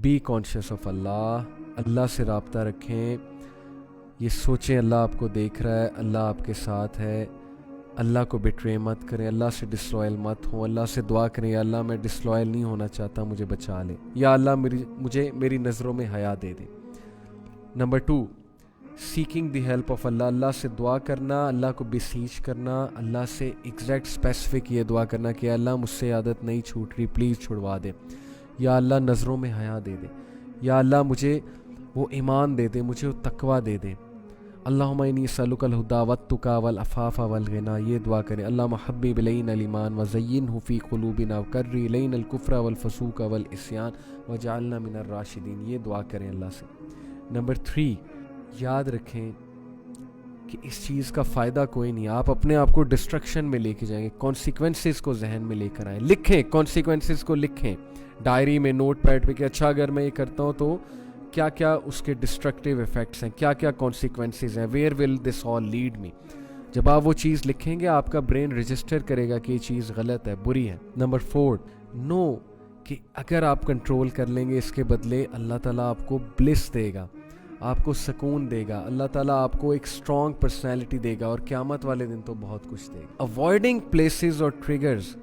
Be conscious of Allah, Allah से रब्ता रखें, ये सोचें अल्लाह आपको देख रहा है, अल्लाह आपके साथ है, अल्लाह को बिट्रे मत करें, अल्लाह से डिसलॉयल मत हो, अल्लाह से दुआ करें या अल्लाह मैं डिसलॉयल नहीं होना चाहता, मुझे बचा ले, या अल्लाह मुझे मेरी नज़रों में हया दे दे। Number 2, seeking the help of Allah, Allah से दुआ करना, अल्लाह को बेसीच करना, अल्लाह से एग्जैक्ट स्पेसिफिक ये दुआ करना कि अल्लाह मुझसे आदत नहीं छूट रही, प्लीज़ छुड़वा दे, या अल्लाह नज़रों में हया दे दे, या अल्लाह मुझे वो ईमान दे दे, मुझे वो तकवा दे दे। अल्लाहुम्मा इन्नी असअलुकल हुदा वत्तुका वल अफ़ाफ़ा वल गिना, ये दुआ करें। अल्लाहुम्मा हब्बिब इलैना अल ईमान व ज़य्यिनहु फ़ी क़ुलूबिना व कर्रि इलैना अल कुफ़्र वल फ़ुसूक़ वल इस्यान वजअलना मिनर राशिदीन, ये दुआ करें अल्लाह से। नंबर 3, याद रखें कि इस चीज़ का फ़ायदा कोई नहीं, आप अपने आप को डिस्ट्रक्शन में लेके जाएंगे। कॉन्सिक्वेंसेस को जहन में लेकर आएँ, लिखें, कॉन्सिक्वेंसेस को लिखें डायरी में, नोट पैड पे कि अच्छा अगर मैं ये करता हूँ तो क्या क्या उसके डिस्ट्रक्टिव इफ़ेक्ट्स हैं, क्या क्या कॉन्सिक्वेंसेस हैं, where will this all lead me. जब आप वो चीज़ लिखेंगे आपका ब्रेन रजिस्टर करेगा कि ये चीज़ गलत है, बुरी है। नंबर 4, नो कि अगर आप कंट्रोल कर लेंगे इसके बदले अल्लाह ताला आपको ब्लिस देगा, आपको सुकून देगा, अल्लाह ताला आपको एक स्ट्रॉन्ग पर्सनैलिटी देगा और क़यामत वाले दिन तो बहुत कुछ देगा। अवॉइडिंग प्लेसेस और ट्रिगर्स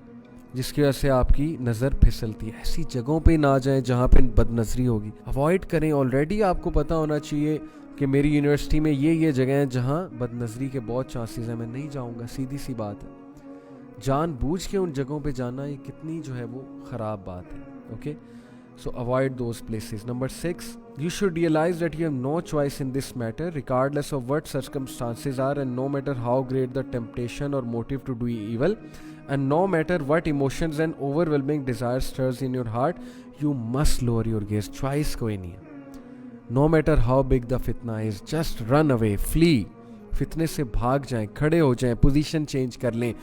जिसकी वजह से आपकी नज़र फिसलती है, ऐसी जगहों पे ना जाएं जहाँ पे बदनज़री होगी, अवॉइड करें। ऑलरेडी आपको पता होना चाहिए कि मेरी यूनिवर्सिटी में ये जगह हैं जहाँ बदनज़री के बहुत चांसेस हैं, मैं नहीं जाऊँगा, सीधी सी बात है। जानबूझ के उन जगहों पे जाना ये कितनी जो है वो ख़राब बात है। Okay, so avoid those places. Number 6, you should realize that you have no choice in this matter regardless of what circumstances are, and no matter how great the temptation or motive to do evil, and no matter what emotions and overwhelming desire stirs in your heart, you must lower your gaze. Choice कोई नहीं है। No matter how big the fitna is, just run away, flee. फितने से भाग जाएं, खड़े हो जाएं, position change कर लें,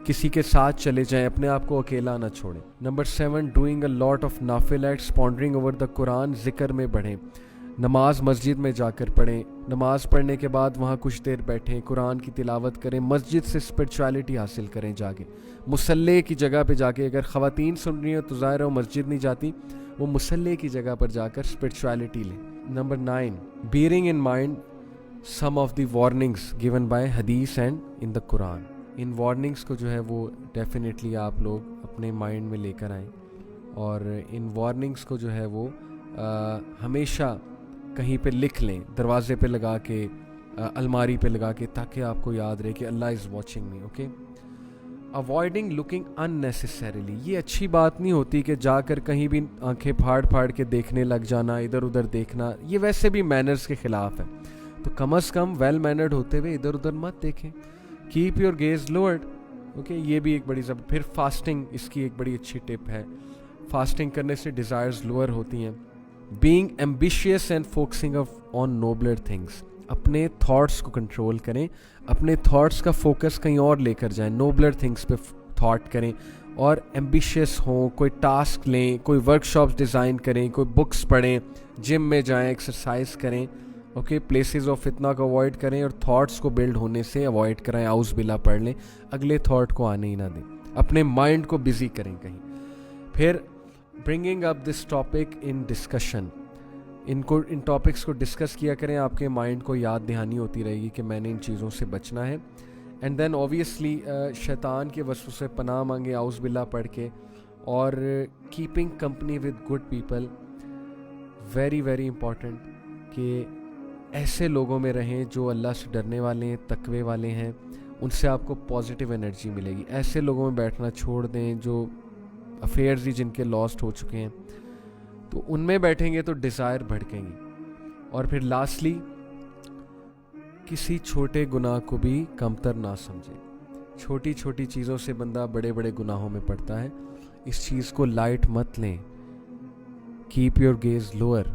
किसी के साथ चले जाएं, अपने आप को अकेला ना छोड़ें। Number 7, doing a lot of नाफिल acts, pondering over the Quran, ज़िक्र में बढ़ें, नमाज मस्जिद में जाकर पढ़ें, नमाज पढ़ने के बाद वहाँ कुछ देर बैठें, कुरान की तिलावत करें, मस्जिद से स्पिरिचुअलिटी हासिल करें जाके, मुसल्ले की जगह पे जाके। अगर ख़वातीन सुन रही हो तो ज़ाहिर है वो मस्जिद नहीं जाती, वो मुसल्ले की जगह पर जाकर स्पिरिचुअलिटी लें। Number 9, bearing in mind some of the warnings given by hadith and in the Quran. In warnings को जो है वो डेफिनेटली आप लोग अपने माइंड में लेकर आएँ, और इन वार्निंग्स को जो है वो हमेशा कहीं पे लिख लें, दरवाजे पे लगा के, अलमारी पे लगा के, ताकि आपको याद रहे कि Allah is watching me. Okay, avoiding looking unnecessarily, ये अच्छी बात नहीं होती कि जाकर कहीं भी आंखें फाड़ फाड़ के देखने लग जाना, इधर उधर देखना, ये वैसे भी मैनर्स के ख़िलाफ़ है। तो कम अज़ कम वेल मैनर्ड होते हुए इधर उधर मत देखें। Keep your gauge lowered. Okay, ये भी एक बड़ी फिर फास्टिंग, इसकी एक बड़ी अच्छी टिप है, फास्टिंग करने से डिज़ायर्स लोअर होती हैं। Being ambitious and focusing on नोबलर things, अपने थॉट्स को कंट्रोल करें, अपने थॉट्स का फोकस कहीं और लेकर जाएं, नोबलर थिंग्स पे थॉट करें और एम्बिशियस हों, कोई टास्क लें, कोई वर्कशॉप्स डिज़ाइन करें, कोई बुक्स पढ़ें, जिम में जाएं, एक्सरसाइज करें। ओके, प्लेसेस ऑफ फितना को अवॉइड करें और थॉट्स को बिल्ड होने से अवॉइड कराएं, आउज़ बिल्ला पढ़ लें, अगले थॉट को आने ही ना दें, अपने माइंड को बिजी करें कहीं। फिर bringing up this topic in discussion, in topics को डिस्कस किया करें, आपके माइंड को याद दहानी होती रहेगी कि मैंने इन चीज़ों से बचना है। एंड देन ऑब्वियसली शैतान के वसवसे से पनाह मांगे आउज़ बिल्ला पढ़ के, और keeping company with good people, very very important कि ऐसे लोगों में रहें जो अल्लाह से डरने वाले हैं, तकवे वाले हैं, उनसे आपको पॉजिटिव एनर्जी मिलेगी। ऐसे लोगों में बैठना छोड़ दें जो अफेयर्स ही जिनके लॉस्ट हो चुके हैं, तो उनमें बैठेंगे तो डिज़ायर भड़केंगी। और फिर लास्टली, किसी छोटे गुनाह को भी कमतर ना समझें। छोटी छोटी चीज़ों से बंदा बड़े बड़े गुनाहों में पड़ता है, इस चीज़ को लाइट मत लें। Keep your gauge lower,